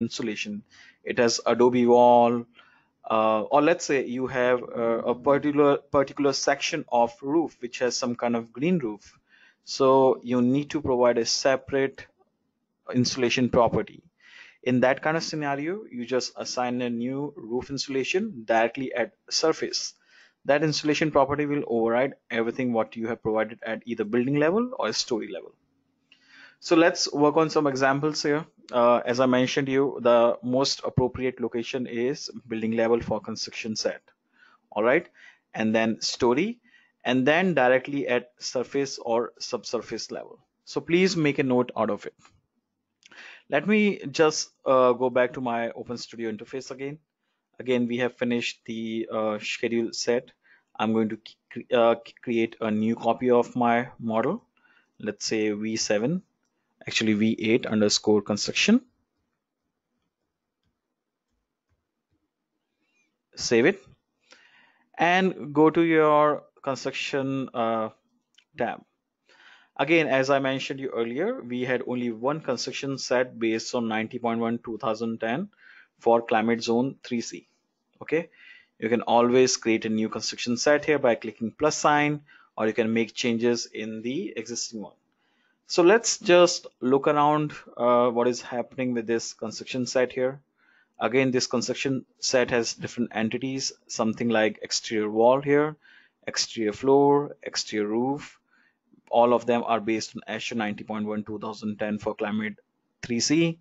insulation. It has Adobe wall, or let's say you have a particular section of roof which has some kind of green roof. So you need to provide a separate insulation property. In that kind of scenario, you just assign a new roof insulation directly at surface. That insulation property will override everything what you have provided at either building level or story level. So let's work on some examples here. As I mentioned to you, the most appropriate location is building level for construction set. All right, and then story, and then directly at surface or subsurface level. So please make a note out of it. Let me just go back to my OpenStudio interface again. Again, we have finished the schedule set. I'm going to create a new copy of my model. Let's say V7, actually V8 underscore construction. Save it and go to your construction tab. Again, as I mentioned you earlier, we had only one construction set based on 90.1 2010 for climate zone 3C. Okay, you can always create a new construction set here by clicking plus sign, or you can make changes in the existing one. So let's just look around what is happening with this construction set here. Again, this construction set has different entities, something like exterior wall here, exterior floor, exterior roof. All of them are based on ASHRAE 90.1 2010 for climate 3C.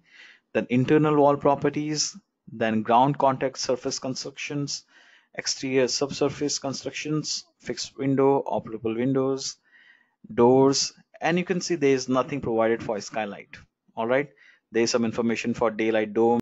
Then internal wall properties, then ground contact surface constructions, exterior subsurface constructions, fixed window, operable windows, doors, and you can see there is nothing provided for skylight. All right, there is some information for daylight dome.